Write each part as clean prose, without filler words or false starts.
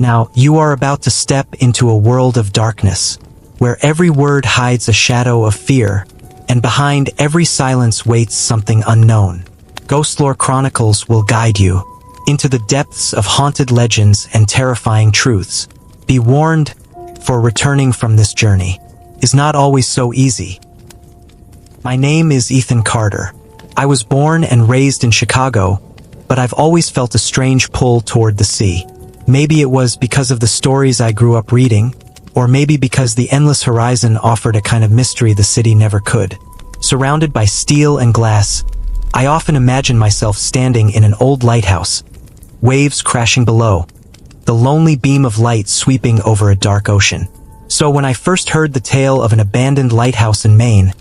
Now, you are about to step into a world of darkness, where every word hides a shadow of fear, and behind every silence waits something unknown. Ghostlore Chronicles will guide you into the depths of haunted legends and terrifying truths. Be warned, for returning from this journey is not always so easy. My name is Ethan Carter. I was born and raised in Chicago, but I've always felt a strange pull toward the sea. Maybe it was because of the stories I grew up reading, or maybe because the endless horizon offered a kind of mystery the city never could. Surrounded by steel and glass, I often imagine myself standing in an old lighthouse, waves crashing below, the lonely beam of light sweeping over a dark ocean. So when I first heard the tale of an abandoned lighthouse in Maine,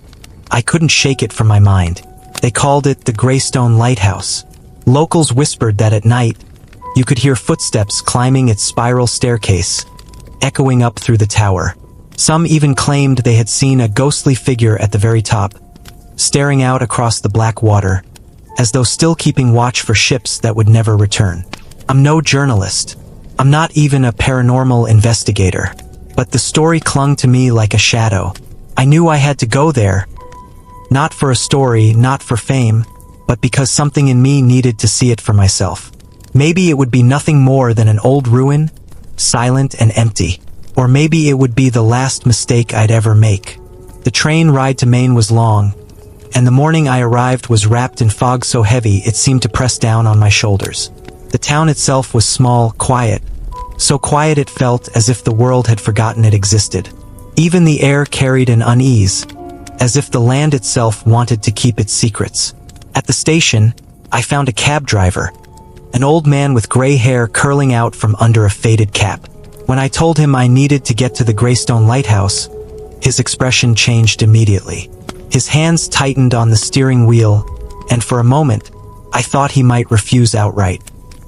I couldn't shake it from my mind. They called it the Greystone Lighthouse. Locals whispered that at night, you could hear footsteps climbing its spiral staircase, echoing up through the tower. Some even claimed they had seen a ghostly figure at the very top, staring out across the black water, as though still keeping watch for ships that would never return. I'm no journalist. I'm not even a paranormal investigator. But the story clung to me like a shadow. I knew I had to go there, not for a story, not for fame, but because something in me needed to see it for myself. Maybe it would be nothing more than an old ruin, silent and empty. Or maybe it would be the last mistake I'd ever make. The train ride to Maine was long, and the morning I arrived was wrapped in fog so heavy it seemed to press down on my shoulders. The town itself was small, quiet, so quiet it felt as if the world had forgotten it existed. Even the air carried an unease, as if the land itself wanted to keep its secrets. At the station, I found a cab driver, an old man with gray hair curling out from under a faded cap. When I told him I needed to get to the Greystone Lighthouse, his expression changed immediately. His hands tightened on the steering wheel, and for a moment, I thought he might refuse outright.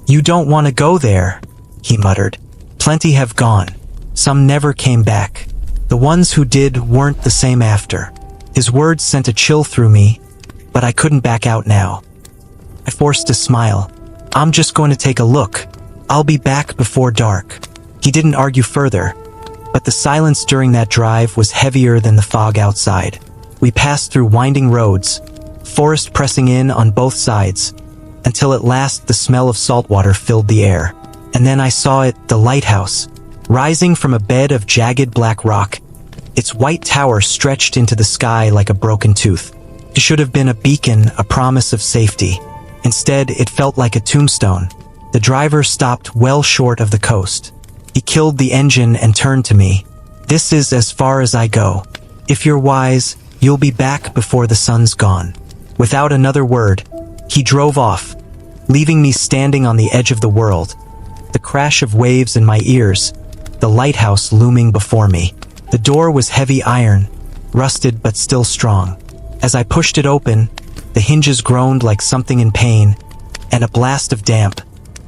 "You don't want to go there," he muttered. "Plenty have gone. Some never came back. The ones who did weren't the same after." His words sent a chill through me, but I couldn't back out now. I forced a smile. "I'm just going to take a look. I'll be back before dark." He didn't argue further, but the silence during that drive was heavier than the fog outside. We passed through winding roads, forest pressing in on both sides, until at last the smell of saltwater filled the air. And then I saw it, the lighthouse, rising from a bed of jagged black rock. Its white tower stretched into the sky like a broken tooth. It should have been a beacon, a promise of safety. Instead, it felt like a tombstone. The driver stopped well short of the coast. He killed the engine and turned to me. "This is as far as I go. If you're wise, you'll be back before the sun's gone." Without another word, he drove off, leaving me standing on the edge of the world, the crash of waves in my ears, the lighthouse looming before me. The door was heavy iron, rusted but still strong. As I pushed it open, the hinges groaned like something in pain, and a blast of damp,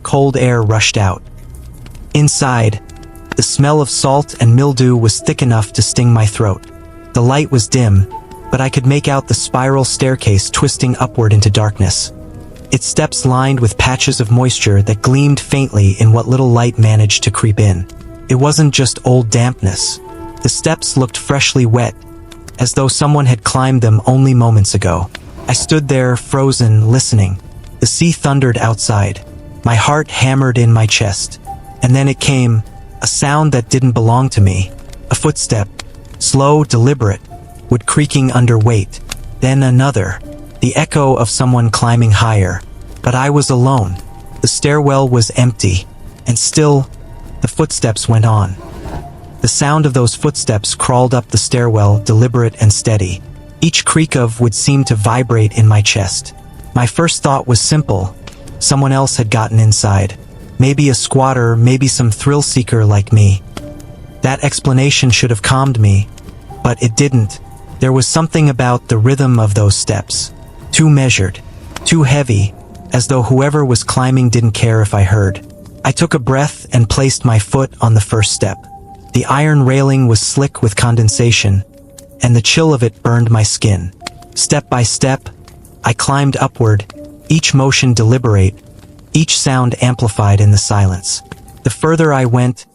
cold air rushed out. Inside, the smell of salt and mildew was thick enough to sting my throat. The light was dim, but I could make out the spiral staircase twisting upward into darkness, its steps lined with patches of moisture that gleamed faintly in what little light managed to creep in. It wasn't just old dampness. The steps looked freshly wet, as though someone had climbed them only moments ago. I stood there, frozen, listening. The sea thundered outside. My heart hammered in my chest. And then it came, a sound that didn't belong to me. A footstep, slow, deliberate, wood creaking under weight. Then another, the echo of someone climbing higher. But I was alone. The stairwell was empty, and still, the footsteps went on. The sound of those footsteps crawled up the stairwell, deliberate and steady. Each creak of would seem to vibrate in my chest. My first thought was simple. Someone else had gotten inside. Maybe a squatter, maybe some thrill-seeker like me. That explanation should have calmed me, but it didn't. There was something about the rhythm of those steps. Too measured, too heavy, as though whoever was climbing didn't care if I heard. I took a breath and placed my foot on the first step. The iron railing was slick with condensation, and the chill of it burned my skin. Step by step, I climbed upward, each motion deliberate, each sound amplified in the silence. The further I went,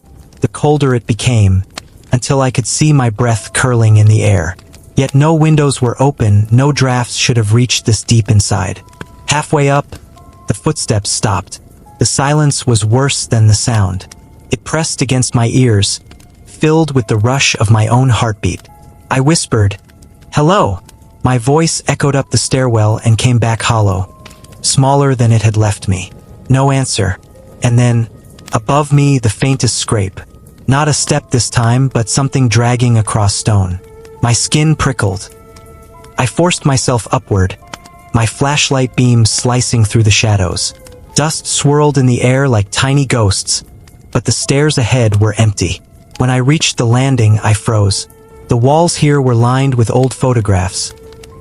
the colder it became, until I could see my breath curling in the air. Yet no windows were open, no drafts should have reached this deep inside. Halfway up, the footsteps stopped. The silence was worse than the sound. It pressed against my ears, filled with the rush of my own heartbeat. I whispered, "Hello." My voice echoed up the stairwell and came back hollow, smaller than it had left me. No answer. And then, above me, the faintest scrape. Not a step this time, but something dragging across stone. My skin prickled. I forced myself upward, my flashlight beam slicing through the shadows. Dust swirled in the air like tiny ghosts, but the stairs ahead were empty. When I reached the landing, I froze. The walls here were lined with old photographs,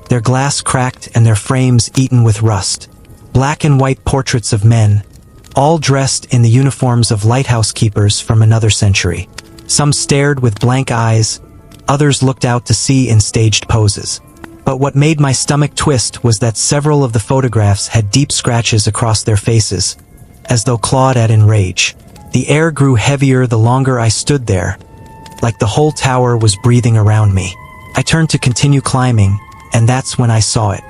their glass cracked and their frames eaten with rust. Black and white portraits of men, all dressed in the uniforms of lighthouse keepers from another century. Some stared with blank eyes, others looked out to sea in staged poses. But what made my stomach twist was that several of the photographs had deep scratches across their faces, as though clawed at in rage. The air grew heavier the longer I stood there, like the whole tower was breathing around me. I turned to continue climbing, and that's when I saw it.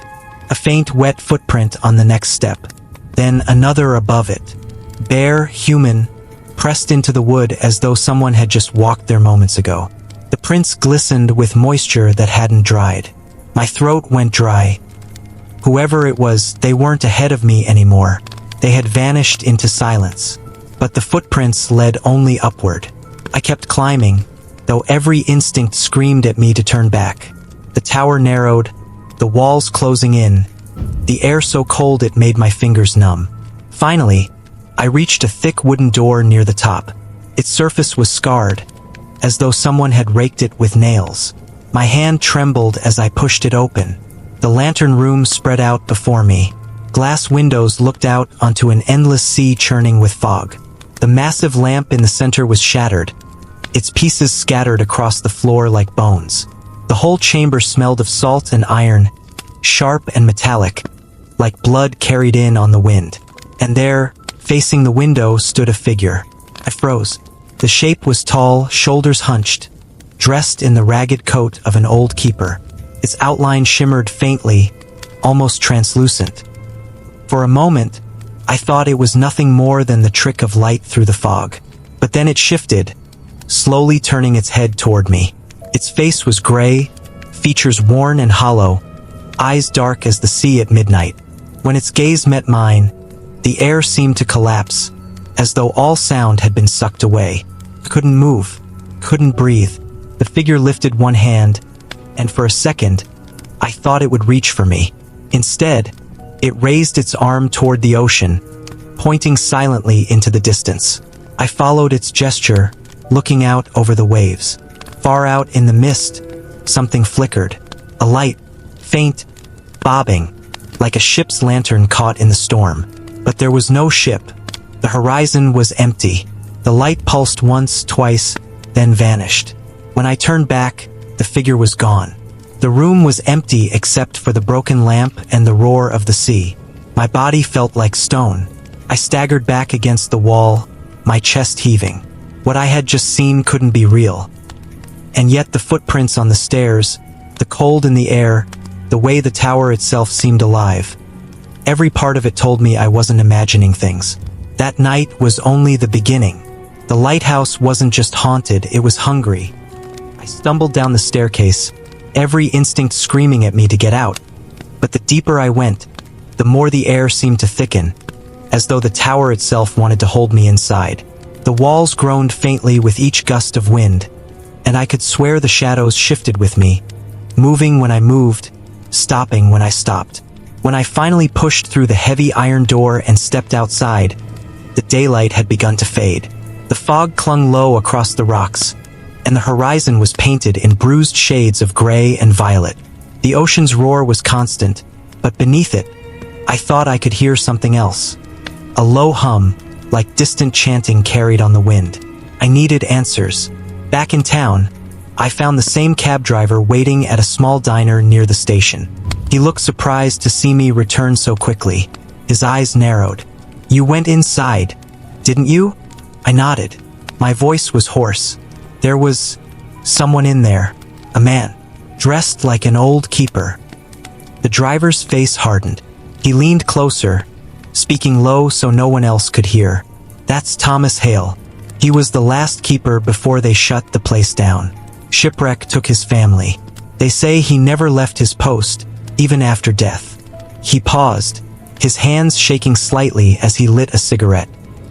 A faint, wet footprint on the next step. Then another above it. Bare, human, pressed into the wood as though someone had just walked there moments ago. The prints glistened with moisture that hadn't dried. My throat went dry. Whoever it was, they weren't ahead of me anymore. They had vanished into silence. But the footprints led only upward. I kept climbing, though every instinct screamed at me to turn back. The tower narrowed, the walls closing in, the air so cold it made my fingers numb. Finally, I reached a thick wooden door near the top. Its surface was scarred, as though someone had raked it with nails. My hand trembled as I pushed it open. The lantern room spread out before me. Glass windows looked out onto an endless sea churning with fog. The massive lamp in the center was shattered, its pieces scattered across the floor like bones. The whole chamber smelled of salt and iron, sharp and metallic, like blood carried in on the wind. And there, facing the window, stood a figure. I froze. The shape was tall, shoulders hunched, dressed in the ragged coat of an old keeper. Its outline shimmered faintly, almost translucent. For a moment, I thought it was nothing more than the trick of light through the fog. But then it shifted, slowly turning its head toward me. Its face was gray, features worn and hollow, eyes dark as the sea at midnight. When its gaze met mine, the air seemed to collapse, as though all sound had been sucked away. I couldn't move, couldn't breathe. The figure lifted one hand, and for a second, I thought it would reach for me. Instead, it raised its arm toward the ocean, pointing silently into the distance. I followed its gesture, looking out over the waves. Far out in the mist, something flickered. A light, faint, bobbing, like a ship's lantern caught in the storm. But there was no ship. The horizon was empty. The light pulsed once, twice, then vanished. When I turned back, the figure was gone. The room was empty except for the broken lamp and the roar of the sea. My body felt like stone. I staggered back against the wall, my chest heaving. What I had just seen couldn't be real. And yet the footprints on the stairs, the cold in the air, the way the tower itself seemed alive. Every part of it told me I wasn't imagining things. That night was only the beginning. The lighthouse wasn't just haunted, it was hungry. I stumbled down the staircase, every instinct screaming at me to get out. But the deeper I went, the more the air seemed to thicken, as though the tower itself wanted to hold me inside. The walls groaned faintly with each gust of wind, and I could swear the shadows shifted with me, moving when I moved, stopping when I stopped. When I finally pushed through the heavy iron door and stepped outside, the daylight had begun to fade. The fog clung low across the rocks, and the horizon was painted in bruised shades of gray and violet. The ocean's roar was constant, but beneath it, I thought I could hear something else. A low hum, like distant chanting carried on the wind. I needed answers. Back in town, I found the same cab driver waiting at a small diner near the station. He looked surprised to see me return so quickly. His eyes narrowed. "You went inside, didn't you?" I nodded. My voice was hoarse. There was someone in there, a man, dressed like an old keeper. The driver's face hardened. He leaned closer, speaking low so no one else could hear. That's Thomas Hale. He was the last keeper before they shut the place down. Shipwreck took his family. They say he never left his post, even after death. He paused, his hands shaking slightly as he lit a cigarette.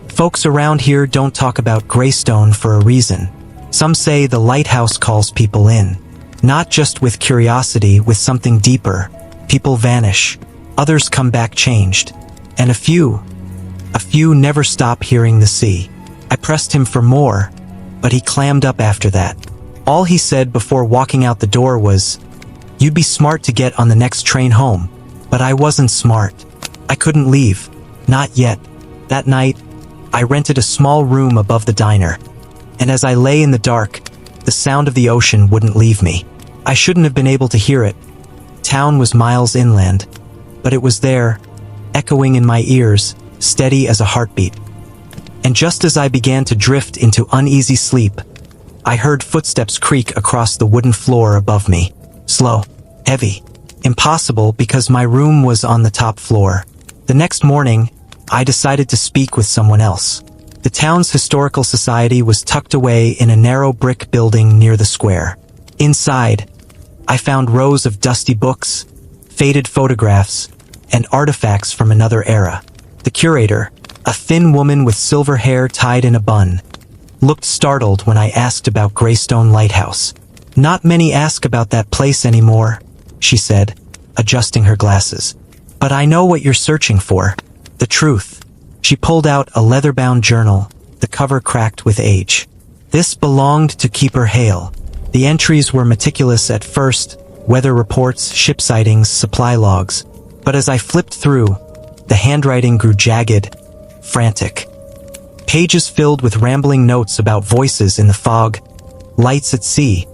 Folks around here don't talk about Greystone for a reason. Some say the lighthouse calls people in. Not just with curiosity, with something deeper. People vanish. Others come back changed. And a few never stop hearing the sea. I pressed him for more, but he clammed up after that. All he said before walking out the door was, "You'd be smart to get on the next train home." But I wasn't smart. I couldn't leave. Not yet. That night, I rented a small room above the diner. And as I lay in the dark, the sound of the ocean wouldn't leave me. I shouldn't have been able to hear it. Town was miles inland, but it was there, echoing in my ears, steady as a heartbeat. And just as I began to drift into uneasy sleep, I heard footsteps creak across the wooden floor above me. Slow, heavy, impossible because my room was on the top floor. The next morning, I decided to speak with someone else. The town's historical society was tucked away in a narrow brick building near the square. Inside, I found rows of dusty books, faded photographs, and artifacts from another era. The curator, a thin woman with silver hair tied in a bun, looked startled when I asked about Greystone Lighthouse. "Not many ask about that place anymore," she said, adjusting her glasses. "But I know what you're searching for. The truth." She pulled out a leather-bound journal, the cover cracked with age. This belonged to Keeper Hale. The entries were meticulous at first, weather reports, ship sightings, supply logs. But as I flipped through, the handwriting grew jagged, frantic. Pages filled with rambling notes about voices in the fog, lights at sea,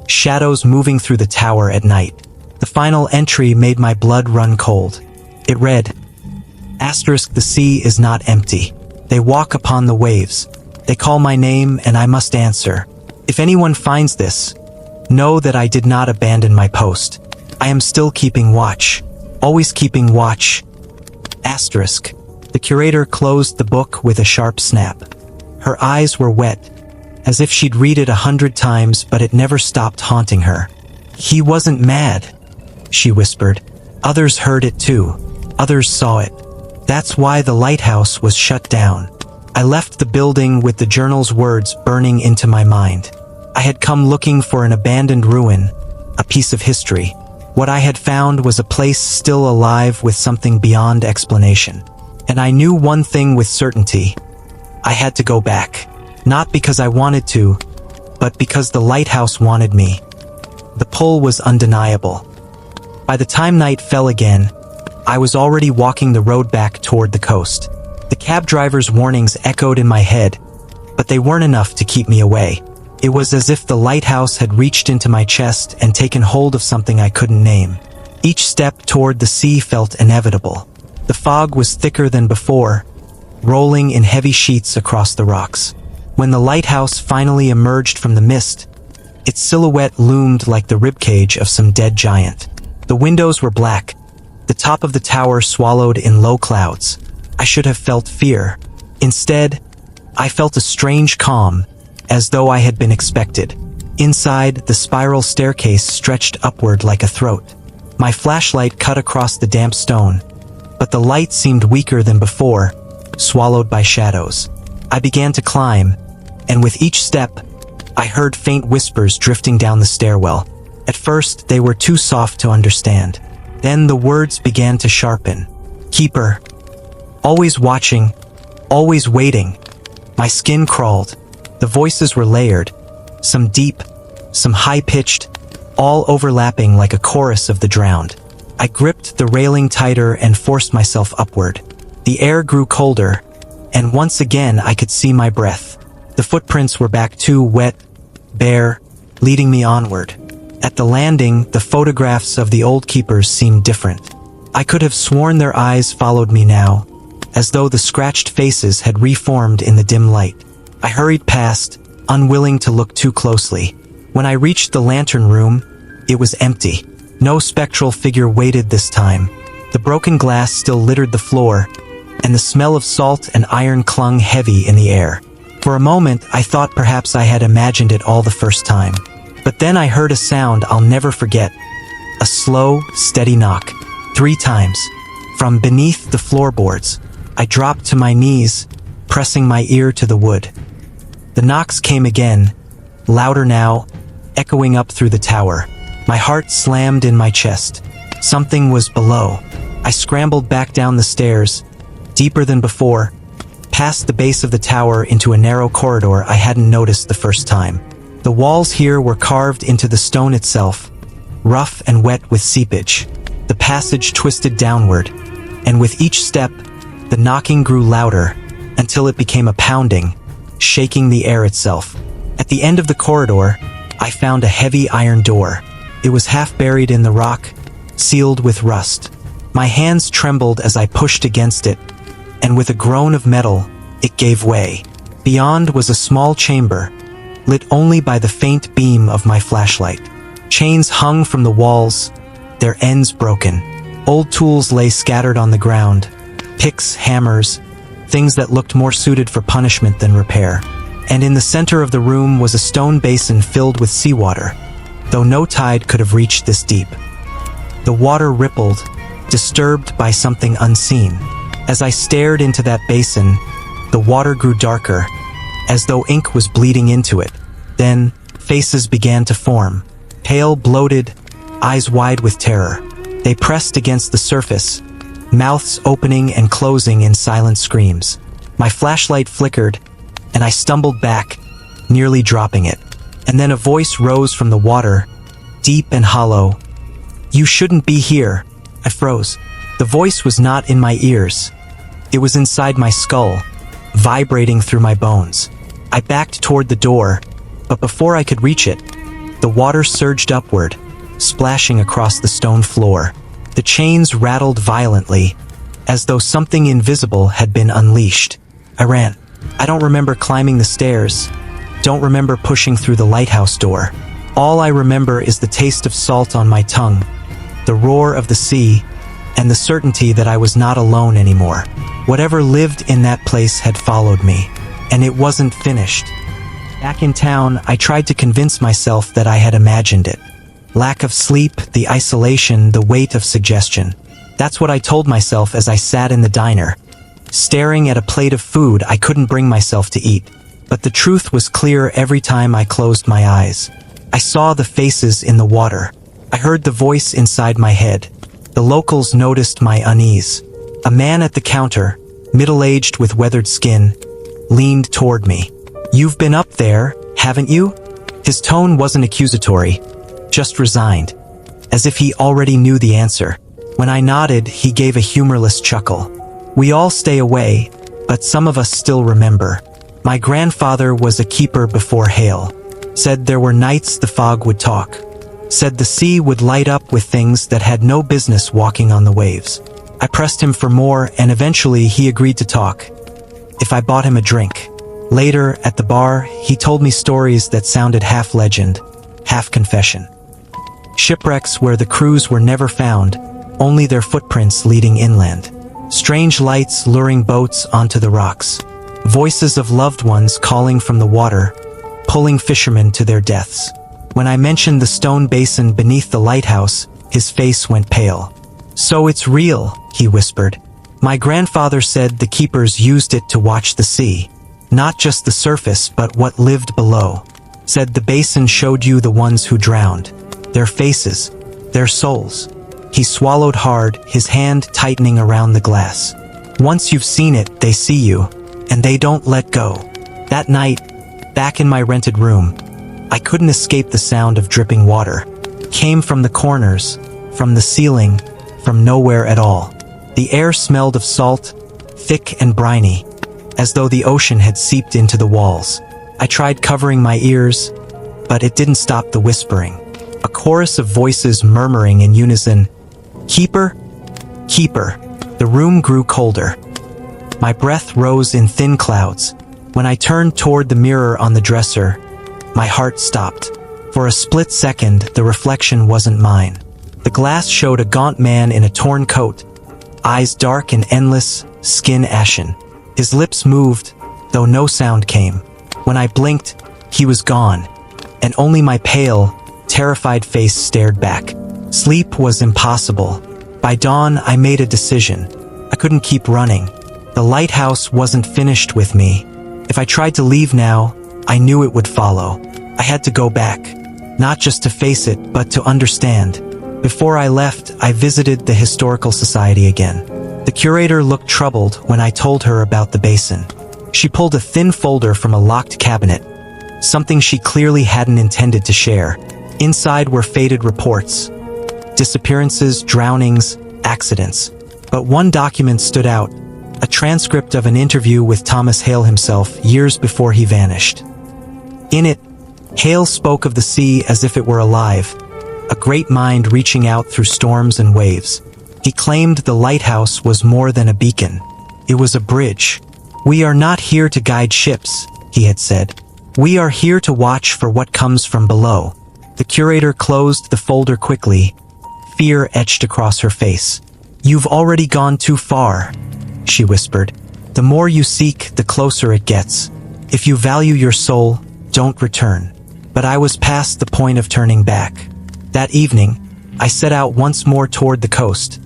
shadows moving through the tower at night. The final entry made my blood run cold. It read, "Asterisk, the sea is not empty. They walk upon the waves. They call my name and I must answer. If anyone finds this, know that I did not abandon my post. I am still keeping watch. Always keeping watch. Asterisk." The curator closed the book with a sharp snap. Her eyes were wet, as if she'd read it 100 times, but it never stopped haunting her. "He wasn't mad," she whispered. "Others heard it too. Others saw it. That's why the lighthouse was shut down." I left the building with the journal's words burning into my mind. I had come looking for an abandoned ruin, a piece of history. What I had found was a place still alive with something beyond explanation. And I knew one thing with certainty. I had to go back. Not because I wanted to, but because the lighthouse wanted me. The pull was undeniable. By the time night fell again, I was already walking the road back toward the coast. The cab driver's warnings echoed in my head, but they weren't enough to keep me away. It was as if the lighthouse had reached into my chest and taken hold of something I couldn't name. Each step toward the sea felt inevitable. The fog was thicker than before, rolling in heavy sheets across the rocks. When the lighthouse finally emerged from the mist, its silhouette loomed like the ribcage of some dead giant. The windows were black, the top of the tower swallowed in low clouds. I should have felt fear. Instead, I felt a strange calm, as though I had been expected. Inside, the spiral staircase stretched upward like a throat. My flashlight cut across the damp stone, but the light seemed weaker than before, swallowed by shadows. I began to climb, and with each step, I heard faint whispers drifting down the stairwell. At first, they were too soft to understand. Then the words began to sharpen. "Keeper. Always watching. Always waiting." My skin crawled. The voices were layered. Some deep, some high-pitched, all overlapping like a chorus of the drowned. I gripped the railing tighter and forced myself upward. The air grew colder, and once again I could see my breath. The footprints were back too, wet, bare, leading me onward. At the landing, the photographs of the old keepers seemed different. I could have sworn their eyes followed me now, as though the scratched faces had reformed in the dim light. I hurried past, unwilling to look too closely. When I reached the lantern room, it was empty. No spectral figure waited this time. The broken glass still littered the floor, and the smell of salt and iron clung heavy in the air. For a moment, I thought perhaps I had imagined it all the first time. But then I heard a sound I'll never forget. A slow, steady knock. 3 times. From beneath the floorboards, I dropped to my knees, pressing my ear to the wood. The knocks came again, louder now, echoing up through the tower. My heart slammed in my chest. Something was below. I scrambled back down the stairs, deeper than before, past the base of the tower into a narrow corridor I hadn't noticed the first time. The walls here were carved into the stone itself, rough and wet with seepage. The passage twisted downward, and with each step, the knocking grew louder until it became a pounding, shaking the air itself. At the end of the corridor, I found a heavy iron door. It was half buried in the rock, sealed with rust. My hands trembled as I pushed against it, and with a groan of metal, it gave way. Beyond was a small chamber, lit only by the faint beam of my flashlight. Chains hung from the walls, their ends broken. Old tools lay scattered on the ground. Picks, hammers, things that looked more suited for punishment than repair. And in the center of the room was a stone basin filled with seawater, though no tide could have reached this deep. The water rippled, disturbed by something unseen. As I stared into that basin, the water grew darker, as though ink was bleeding into it. Then, faces began to form. Pale, bloated, eyes wide with terror. They pressed against the surface, mouths opening and closing in silent screams. My flashlight flickered, and I stumbled back, nearly dropping it. And then a voice rose from the water, deep and hollow. "You shouldn't be here." I froze. The voice was not in my ears. It was inside my skull, vibrating through my bones. I backed toward the door, but before I could reach it, the water surged upward, splashing across the stone floor. The chains rattled violently, as though something invisible had been unleashed. I ran. I don't remember climbing the stairs, don't remember pushing through the lighthouse door. All I remember is the taste of salt on my tongue, the roar of the sea, and the certainty that I was not alone anymore. Whatever lived in that place had followed me, and it wasn't finished. Back in town, I tried to convince myself that I had imagined it. Lack of sleep, the isolation, the weight of suggestion. That's what I told myself as I sat in the diner, staring at a plate of food I couldn't bring myself to eat. But the truth was clear every time I closed my eyes. I saw the faces in the water. I heard the voice inside my head. The locals noticed my unease. A man at the counter, middle-aged with weathered skin, leaned toward me. "You've been up there, haven't you?" His tone wasn't accusatory, just resigned, as if he already knew the answer. When I nodded, he gave a humorless chuckle. "We all stay away, but some of us still remember. My grandfather was a keeper before hail. Said there were nights the fog would talk. Said the sea would light up with things that had no business walking on the waves." I pressed him for more, and eventually he agreed to talk, if I bought him a drink. Later, at the bar, he told me stories that sounded half legend, half confession. Shipwrecks where the crews were never found, only their footprints leading inland. Strange lights luring boats onto the rocks. Voices of loved ones calling from the water, pulling fishermen to their deaths. When I mentioned the stone basin beneath the lighthouse, his face went pale. "So it's real," he whispered. "My grandfather said the keepers used it to watch the sea. Not just the surface, but what lived below. Said the basin showed you the ones who drowned. Their faces, their souls." He swallowed hard, his hand tightening around the glass. "Once you've seen it, they see you, and they don't let go." That night, back in my rented room, I couldn't escape the sound of dripping water. It came from the corners, from the ceiling, from nowhere at all. The air smelled of salt, thick and briny, as though the ocean had seeped into the walls. I tried covering my ears, but it didn't stop the whispering. A chorus of voices murmuring in unison, "Keeper? Keeper." The room grew colder. My breath rose in thin clouds. When I turned toward the mirror on the dresser, my heart stopped. For a split second, the reflection wasn't mine. The glass showed a gaunt man in a torn coat, eyes dark and endless, skin ashen. His lips moved, though no sound came. When I blinked, he was gone, and only my pale, terrified face stared back. Sleep was impossible. By dawn, I made a decision. I couldn't keep running. The lighthouse wasn't finished with me. If I tried to leave now, I knew it would follow. I had to go back, not just to face it, but to understand. Before I left, I visited the Historical Society again. The curator looked troubled when I told her about the basin. She pulled a thin folder from a locked cabinet, something she clearly hadn't intended to share. Inside were faded reports, disappearances, drownings, accidents. But one document stood out, a transcript of an interview with Thomas Hale himself years before he vanished. In it, Hale spoke of the sea as if it were alive, a great mind reaching out through storms and waves. He claimed the lighthouse was more than a beacon. It was a bridge. "We are not here to guide ships," he had said. "We are here to watch for what comes from below." The curator closed the folder quickly, fear etched across her face. "You've already gone too far," she whispered. "The more you seek, the closer it gets. If you value your soul, don't return." But I was past the point of turning back. That evening, I set out once more toward the coast.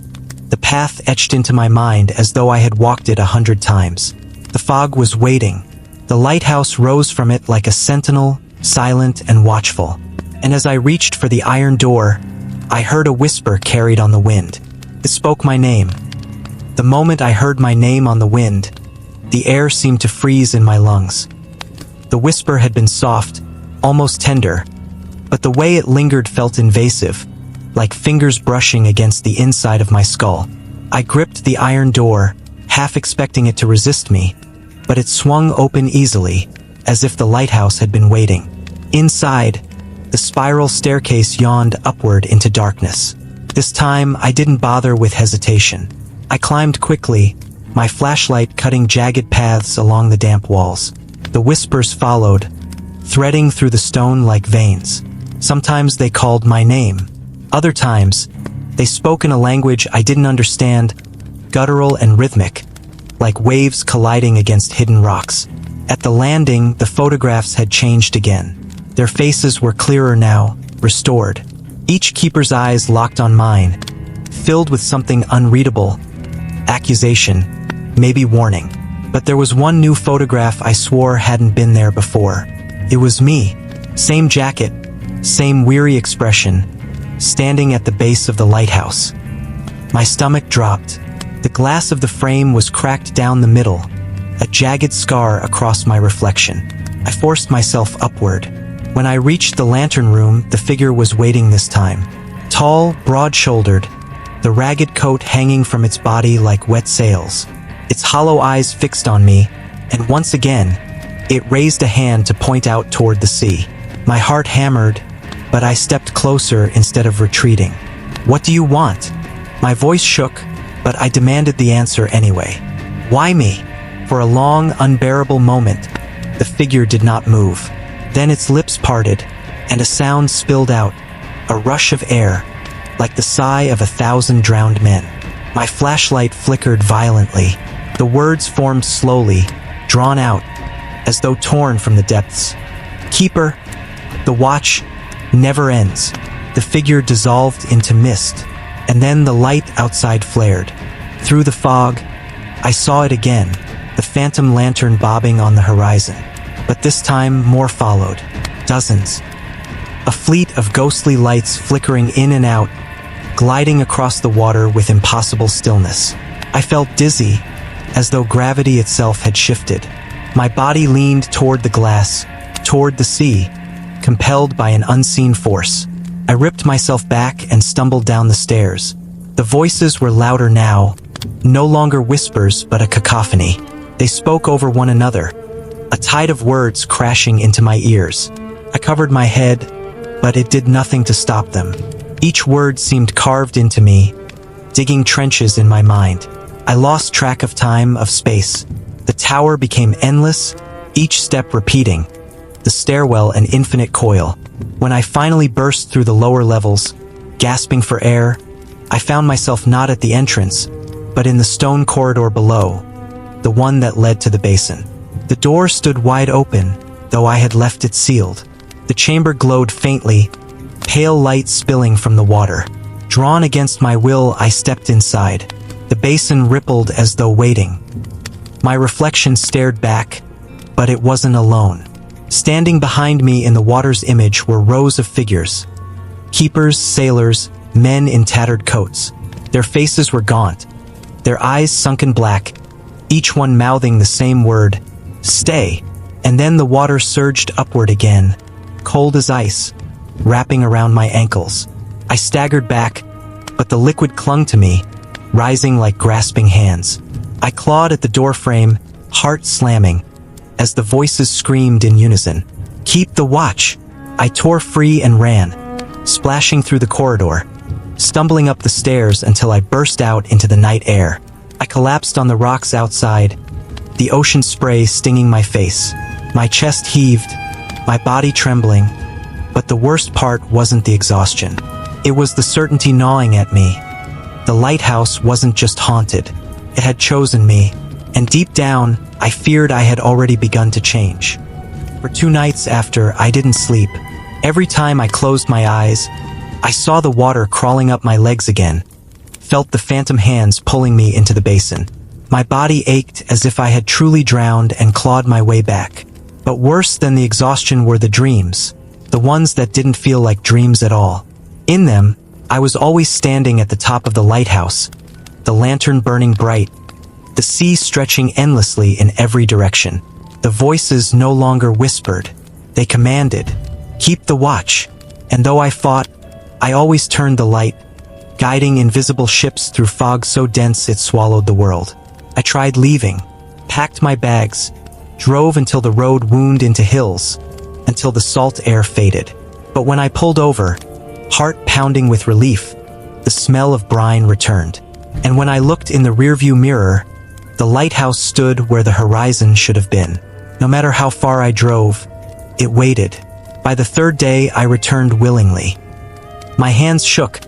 The path etched into my mind as though I had walked it 100 times. The fog was waiting. The lighthouse rose from it like a sentinel, silent and watchful. And as I reached for the iron door, I heard a whisper carried on the wind. It spoke my name. The moment I heard my name on the wind, the air seemed to freeze in my lungs. The whisper had been soft, almost tender, but the way it lingered felt invasive, like fingers brushing against the inside of my skull. I gripped the iron door, half expecting it to resist me, but it swung open easily, as if the lighthouse had been waiting. Inside, the spiral staircase yawned upward into darkness. This time, I didn't bother with hesitation. I climbed quickly, my flashlight cutting jagged paths along the damp walls. The whispers followed, threading through the stone like veins. Sometimes they called my name. Other times, they spoke in a language I didn't understand, guttural and rhythmic, like waves colliding against hidden rocks. At the landing, the photographs had changed again. Their faces were clearer now, restored. Each keeper's eyes locked on mine, filled with something unreadable. Accusation, maybe warning. But there was one new photograph I swore hadn't been there before. It was me. Same jacket, same weary expression, standing at the base of the lighthouse. My stomach dropped. The glass of the frame was cracked down the middle, a jagged scar across my reflection. I forced myself upward. When I reached the lantern room, the figure was waiting this time. Tall, broad-shouldered, the ragged coat hanging from its body like wet sails. Its hollow eyes fixed on me, and once again, it raised a hand to point out toward the sea. My heart hammered, but I stepped closer instead of retreating. "What do you want?" My voice shook, but I demanded the answer anyway. "Why me?" For a long, unbearable moment, the figure did not move. Then its lips parted, and a sound spilled out, a rush of air, like the sigh of 1,000 drowned men. My flashlight flickered violently. The words formed slowly, drawn out, as though torn from the depths. "Keeper, the watch never ends." The figure dissolved into mist, and then the light outside flared. Through the fog, I saw it again, the phantom lantern bobbing on the horizon. But this time, more followed. Dozens. A fleet of ghostly lights flickering in and out, gliding across the water with impossible stillness. I felt dizzy, as though gravity itself had shifted. My body leaned toward the glass, toward the sea, compelled by an unseen force. I ripped myself back and stumbled down the stairs. The voices were louder now, no longer whispers but a cacophony. They spoke over one another, a tide of words crashing into my ears. I covered my head, but it did nothing to stop them. Each word seemed carved into me, digging trenches in my mind. I lost track of time, of space. The tower became endless, each step repeating, the stairwell an infinite coil. When I finally burst through the lower levels, gasping for air, I found myself not at the entrance, but in the stone corridor below, the one that led to the basin. The door stood wide open, though I had left it sealed. The chamber glowed faintly, pale light spilling from the water. Drawn against my will, I stepped inside. The basin rippled as though waiting. My reflection stared back, but it wasn't alone. Standing behind me in the water's image were rows of figures. Keepers, sailors, men in tattered coats. Their faces were gaunt, their eyes sunken black, each one mouthing the same word, "Stay." And then the water surged upward again, cold as ice, wrapping around my ankles. I staggered back, but the liquid clung to me, rising like grasping hands. I clawed at the doorframe, heart slamming, as the voices screamed in unison. "Keep the watch!" I tore free and ran, splashing through the corridor, stumbling up the stairs until I burst out into the night air. I collapsed on the rocks outside, the ocean spray stinging my face. My chest heaved, my body trembling, but the worst part wasn't the exhaustion. It was the certainty gnawing at me. The lighthouse wasn't just haunted, it had chosen me, and deep down, I feared I had already begun to change. For 2 nights after, I didn't sleep. Every time I closed my eyes, I saw the water crawling up my legs again, felt the phantom hands pulling me into the basin. My body ached as if I had truly drowned and clawed my way back. But worse than the exhaustion were the dreams, the ones that didn't feel like dreams at all. In them, I was always standing at the top of the lighthouse, the lantern burning bright, the sea stretching endlessly in every direction. The voices no longer whispered, they commanded, "Keep the watch." And though I fought, I always turned the light, guiding invisible ships through fog so dense it swallowed the world. I tried leaving, packed my bags, drove until the road wound into hills, until the salt air faded. But when I pulled over, heart pounding with relief, the smell of brine returned. And when I looked in the rearview mirror, the lighthouse stood where the horizon should have been. No matter how far I drove, it waited. By the 3rd day, I returned willingly. My hands shook,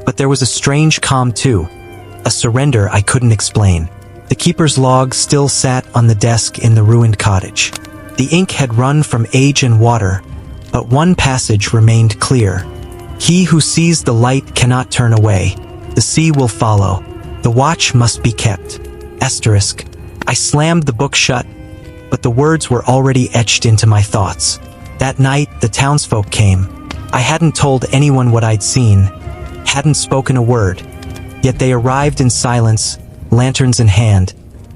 but there was a strange calm too, a surrender I couldn't explain. The keeper's log still sat on the desk in the ruined cottage. The ink had run from age and water, but one passage remained clear. He who sees the light cannot turn away. The sea will follow. The watch must be kept. Asterisk. I slammed the book shut, but the words were already etched into my thoughts. That night, the townsfolk came. I hadn't told anyone what I'd seen, hadn't spoken a word, yet they arrived in silence, lanterns in hand,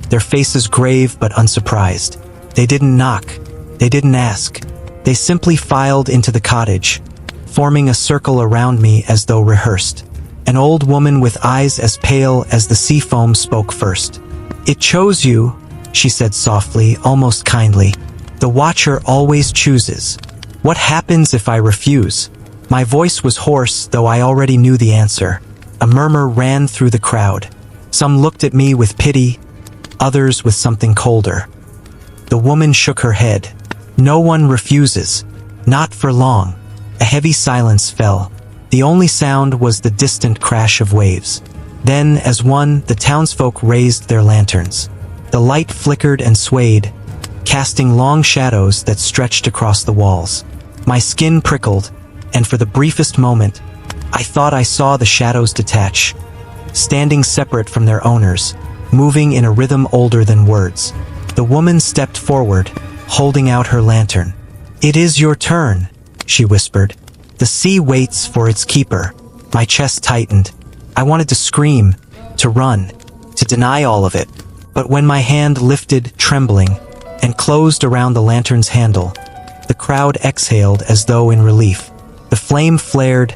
their faces grave but unsurprised. They didn't knock, they didn't ask. They simply filed into the cottage, forming a circle around me as though rehearsed. An old woman with eyes as pale as the sea foam spoke first. "It chose you," she said softly, almost kindly. "The watcher always chooses. What happens if I refuse?" My voice was hoarse, though I already knew the answer. A murmur ran through the crowd. Some looked at me with pity, others with something colder. The woman shook her head. "No one refuses. Not for long." A heavy silence fell. The only sound was the distant crash of waves. Then, as one, the townsfolk raised their lanterns. The light flickered and swayed, casting long shadows that stretched across the walls. My skin prickled, and for the briefest moment, I thought I saw the shadows detach, standing separate from their owners, moving in a rhythm older than words. The woman stepped forward, holding out her lantern. "It is your turn," she whispered. "The sea waits for its keeper." My chest tightened. I wanted to scream, to run, to deny all of it. But when my hand lifted, trembling, and closed around the lantern's handle, the crowd exhaled as though in relief. The flame flared,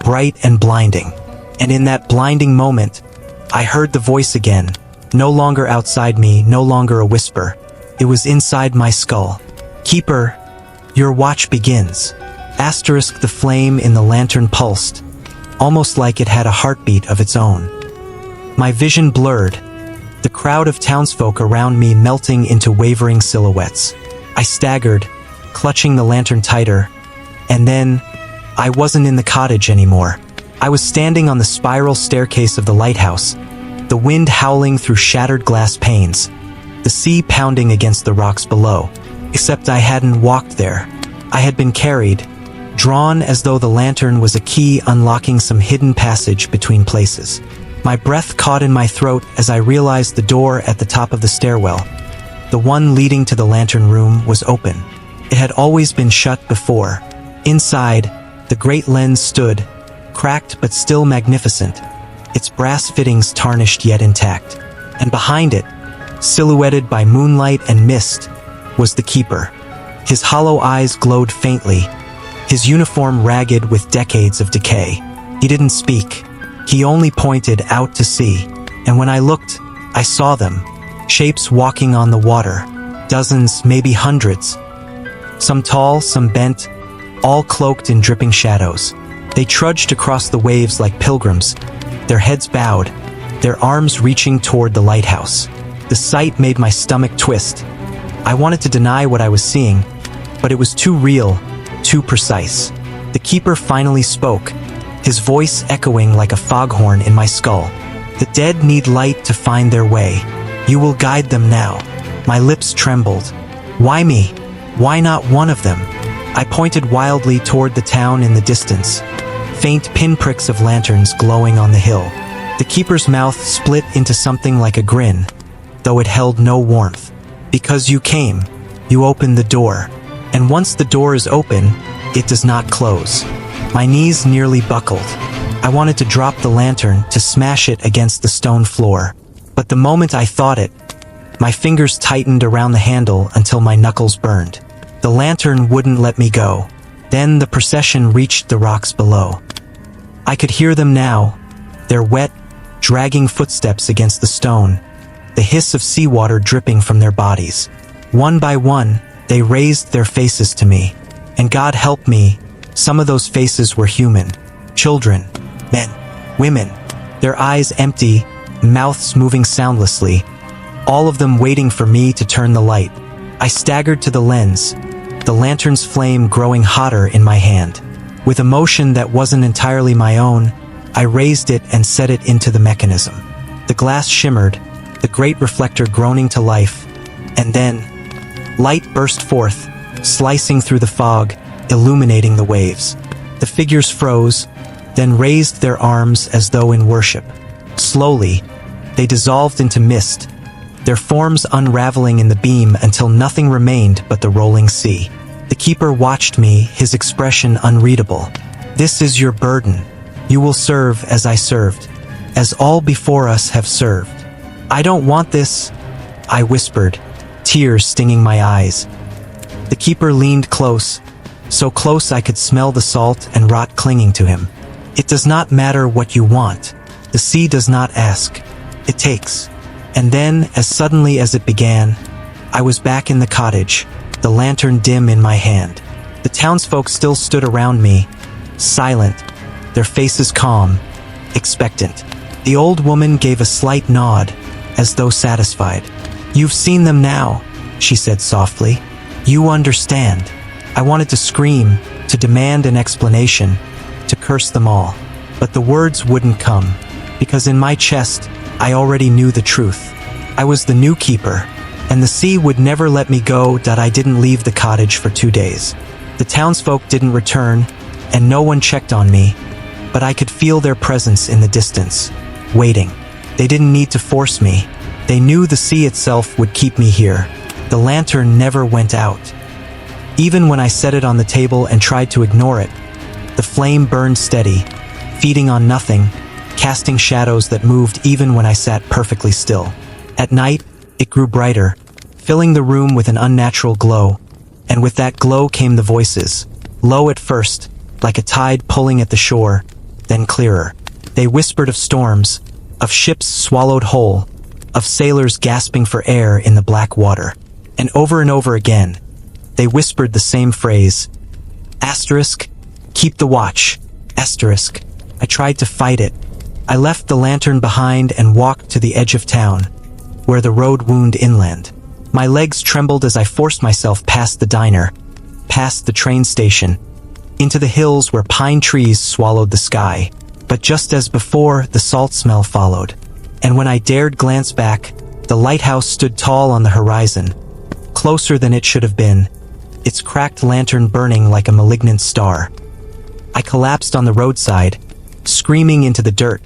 bright and blinding. And in that blinding moment, I heard the voice again, no longer outside me, no longer a whisper. It was inside my skull. "Keeper, your watch begins." Asterisk. The flame in the lantern pulsed, almost like it had a heartbeat of its own. My vision blurred, the crowd of townsfolk around me melting into wavering silhouettes. I staggered, clutching the lantern tighter, and then I wasn't in the cottage anymore. I was standing on the spiral staircase of the lighthouse, the wind howling through shattered glass panes, the sea pounding against the rocks below. Except I hadn't walked there. I had been carried, drawn as though the lantern was a key unlocking some hidden passage between places. My breath caught in my throat as I realized the door at the top of the stairwell, the one leading to the lantern room, was open. It had always been shut before. Inside, the great lens stood, cracked but still magnificent, its brass fittings tarnished yet intact. And behind it, silhouetted by moonlight and mist, was the keeper. His hollow eyes glowed faintly, his uniform ragged with decades of decay. He didn't speak. He only pointed out to sea, and when I looked, I saw them, shapes walking on the water, dozens, maybe hundreds. Some tall, some bent, all cloaked in dripping shadows. They trudged across the waves like pilgrims, their heads bowed, their arms reaching toward the lighthouse. The sight made my stomach twist. I wanted to deny what I was seeing, but it was too real, too precise. The keeper finally spoke, his voice echoing like a foghorn in my skull. The dead need light to find their way. You will guide them now. My lips trembled. Why me? Why not one of them? I pointed wildly toward the town in the distance, faint pinpricks of lanterns glowing on the hill. The keeper's mouth split into something like a grin, though it held no warmth. Because you came, you opened the door, and once the door is open, it does not close. My knees nearly buckled. I wanted to drop the lantern, to smash it against the stone floor. But the moment I thought it, my fingers tightened around the handle until my knuckles burned. The lantern wouldn't let me go. Then the procession reached the rocks below. I could hear them now, their wet, dragging footsteps against the stone, the hiss of seawater dripping from their bodies. One by one, they raised their faces to me. And God help me, some of those faces were human. Children, men, women, their eyes empty, mouths moving soundlessly, all of them waiting for me to turn the light. I staggered to the lens, the lantern's flame growing hotter in my hand. With a motion that wasn't entirely my own, I raised it and set it into the mechanism. The glass shimmered, the great reflector groaning to life, and then light burst forth, slicing through the fog, illuminating the waves. The figures froze, then raised their arms as though in worship. Slowly, they dissolved into mist, their forms unraveling in the beam until nothing remained but the rolling sea. The keeper watched me, his expression unreadable. This is your burden. You will serve as I served, as all before us have served. I don't want this, I whispered, tears stinging my eyes. The keeper leaned close, so close I could smell the salt and rot clinging to him. It does not matter what you want. The sea does not ask. It takes. And then, as suddenly as it began, I was back in the cottage, the lantern dim in my hand. The townsfolk still stood around me, silent, their faces calm, expectant. The old woman gave a slight nod, as though satisfied. You've seen them now, she said softly. You understand. I wanted to scream, to demand an explanation, to curse them all. But the words wouldn't come, because in my chest, I already knew the truth. I was the new keeper, and the sea would never let me go. I didn't leave the cottage for 2 days. The townsfolk didn't return, and no one checked on me, but I could feel their presence in the distance, waiting. They didn't need to force me. They knew the sea itself would keep me here. The lantern never went out. Even when I set it on the table and tried to ignore it, the flame burned steady, feeding on nothing, casting shadows that moved even when I sat perfectly still. At night, it grew brighter, filling the room with an unnatural glow, and with that glow came the voices, low at first, like a tide pulling at the shore, then clearer. They whispered of storms, of ships swallowed whole, of sailors gasping for air in the black water. And over again, they whispered the same phrase, asterisk, keep the watch, asterisk. I tried to fight it. I left the lantern behind and walked to the edge of town, where the road wound inland. My legs trembled as I forced myself past the diner, past the train station, into the hills where pine trees swallowed the sky. But just as before, the salt smell followed. And when I dared glance back, the lighthouse stood tall on the horizon, closer than it should have been, its cracked lantern burning like a malignant star. I collapsed on the roadside, screaming into the dirt,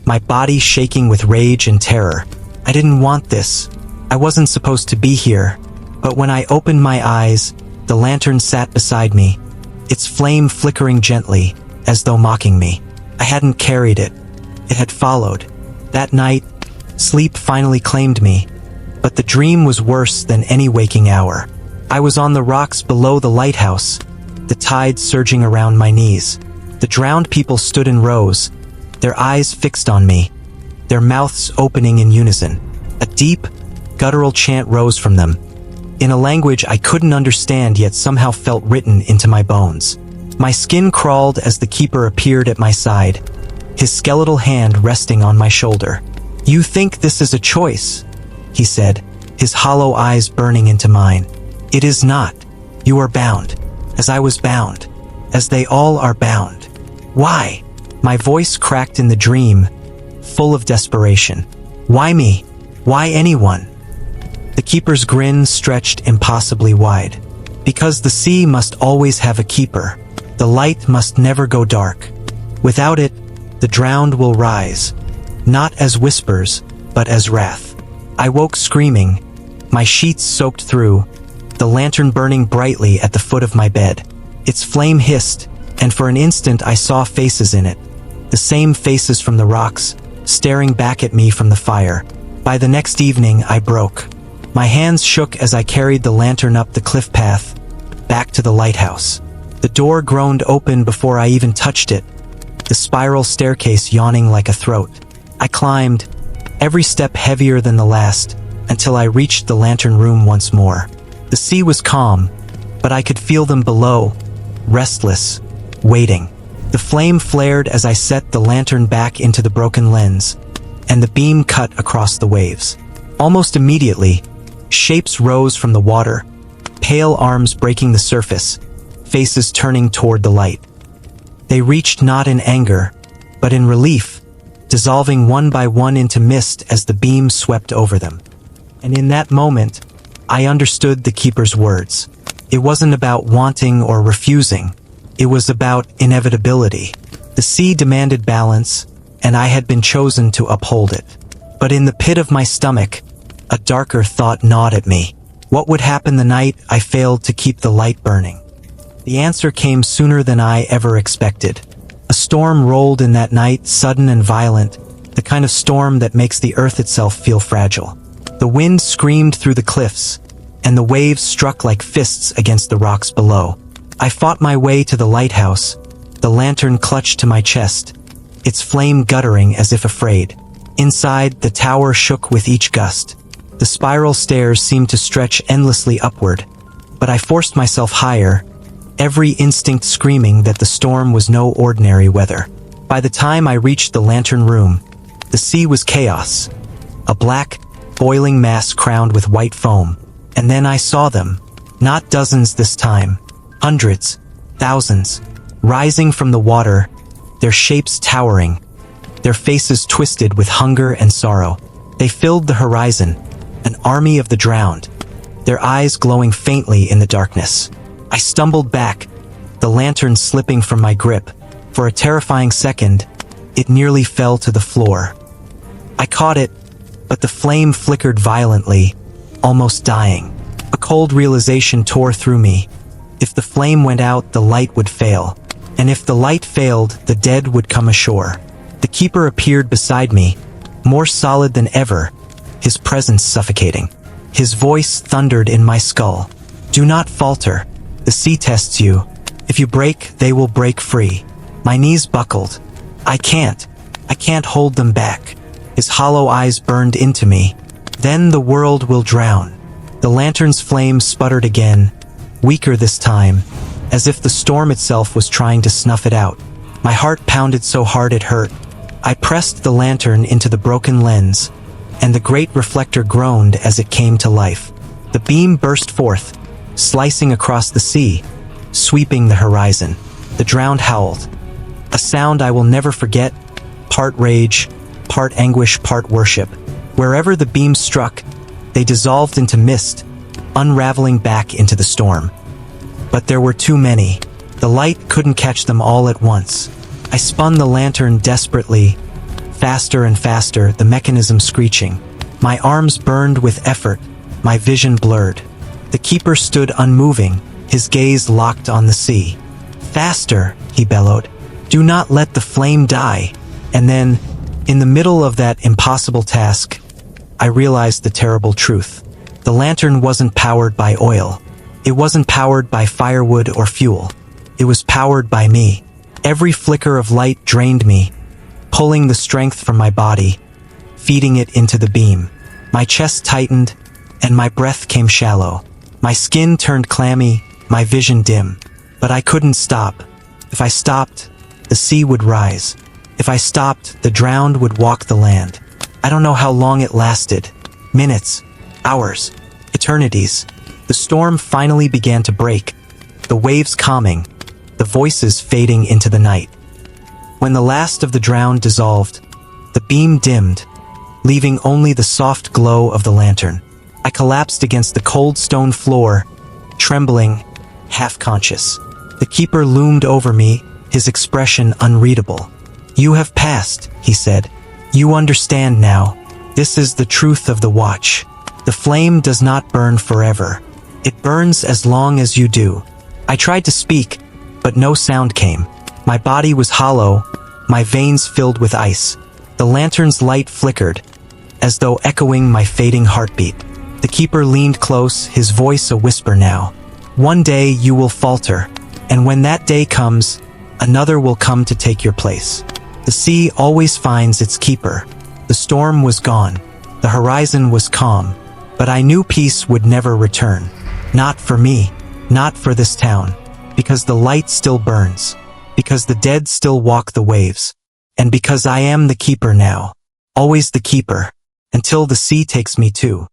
my body shaking with rage and terror. I didn't want this. I wasn't supposed to be here. But when I opened my eyes, the lantern sat beside me, its flame flickering gently, as though mocking me. I hadn't carried it. It had followed. That night, sleep finally claimed me. But the dream was worse than any waking hour. I was on the rocks below the lighthouse, the tide surging around my knees. The drowned people stood in rows, their eyes fixed on me, their mouths opening in unison. A deep, guttural chant rose from them, in a language I couldn't understand yet somehow felt written into my bones. My skin crawled as the keeper appeared at my side, his skeletal hand resting on my shoulder. "You think this is a choice," he said, his hollow eyes burning into mine. "It is not. You are bound, as I was bound, as they all are bound." "Why?" My voice cracked in the dream, full of desperation. "Why me? Why anyone?" The keeper's grin stretched impossibly wide. "Because the sea must always have a keeper. The light must never go dark. Without it, the drowned will rise, not as whispers, but as wrath." I woke screaming, my sheets soaked through, the lantern burning brightly at the foot of my bed. Its flame hissed, and for an instant I saw faces in it, the same faces from the rocks, staring back at me from the fire. By the next evening, I broke. My hands shook as I carried the lantern up the cliff path, back to the lighthouse. The door groaned open before I even touched it, the spiral staircase yawning like a throat. I climbed, every step heavier than the last, until I reached the lantern room once more. The sea was calm, but I could feel them below, restless, waiting. The flame flared as I set the lantern back into the broken lens, and the beam cut across the waves. Almost immediately, shapes rose from the water, pale arms breaking the surface, faces turning toward the light. They reached not in anger, but in relief, dissolving one by one into mist as the beam swept over them. And in that moment, I understood the keeper's words. It wasn't about wanting or refusing. It was about inevitability. The sea demanded balance, and I had been chosen to uphold it. But in the pit of my stomach, a darker thought gnawed at me. What would happen the night I failed to keep the light burning? The answer came sooner than I ever expected. A storm rolled in that night, sudden and violent, the kind of storm that makes the earth itself feel fragile. The wind screamed through the cliffs, and the waves struck like fists against the rocks below. I fought my way to the lighthouse, the lantern clutched to my chest, its flame guttering as if afraid. Inside, the tower shook with each gust. The spiral stairs seemed to stretch endlessly upward, but I forced myself higher, every instinct screaming that the storm was no ordinary weather. By the time I reached the lantern room, the sea was chaos, a black, boiling mass crowned with white foam. And then I saw them, not dozens this time, hundreds, thousands, rising from the water, their shapes towering, their faces twisted with hunger and sorrow. They filled the horizon, an army of the drowned, their eyes glowing faintly in the darkness. I stumbled back, the lantern slipping from my grip. For a terrifying second, it nearly fell to the floor. I caught it, but the flame flickered violently, almost dying. A cold realization tore through me. If the flame went out, the light would fail. And if the light failed, the dead would come ashore. The keeper appeared beside me, more solid than ever, his presence suffocating. His voice thundered in my skull. "Do not falter. The sea tests you. If you break, they will break free." My knees buckled. I can't hold them back." His hollow eyes burned into me. "Then the world will drown." The lantern's flame sputtered again, weaker this time, as if the storm itself was trying to snuff it out. My heart pounded so hard it hurt. I pressed the lantern into the broken lens, and the great reflector groaned as it came to life. The beam burst forth, slicing across the sea, sweeping the horizon. The drowned howled. A sound I will never forget, part rage, part anguish, part worship. Wherever the beam struck, they dissolved into mist, unraveling back into the storm. But there were too many. The light couldn't catch them all at once. I spun the lantern desperately, faster and faster, the mechanism screeching. My arms burned with effort, my vision blurred. The keeper stood unmoving, his gaze locked on the sea. "Faster," he bellowed. "Do not let the flame die." And then, in the middle of that impossible task, I realized the terrible truth. The lantern wasn't powered by oil. It wasn't powered by firewood or fuel. It was powered by me. Every flicker of light drained me, pulling the strength from my body, feeding it into the beam. My chest tightened, and my breath came shallow. My skin turned clammy, my vision dim. But I couldn't stop. If I stopped, the sea would rise. If I stopped, the drowned would walk the land. I don't know how long it lasted. Minutes, hours, eternities. The storm finally began to break, the waves calming, the voices fading into the night. When the last of the drowned dissolved, the beam dimmed, leaving only the soft glow of the lantern. I collapsed against the cold stone floor, trembling, half-conscious. The keeper loomed over me, his expression unreadable. "You have passed," he said. "You understand now. This is the truth of the watch. The flame does not burn forever. It burns as long as you do." I tried to speak, but no sound came. My body was hollow, my veins filled with ice. The lantern's light flickered, as though echoing my fading heartbeat. The keeper leaned close, his voice a whisper now. "One day you will falter, and when that day comes, another will come to take your place. The sea always finds its keeper." The storm was gone. The horizon was calm. But I knew peace would never return. Not for me. Not for this town. Because the light still burns. Because the dead still walk the waves. And because I am the keeper now. Always the keeper. Until the sea takes me too.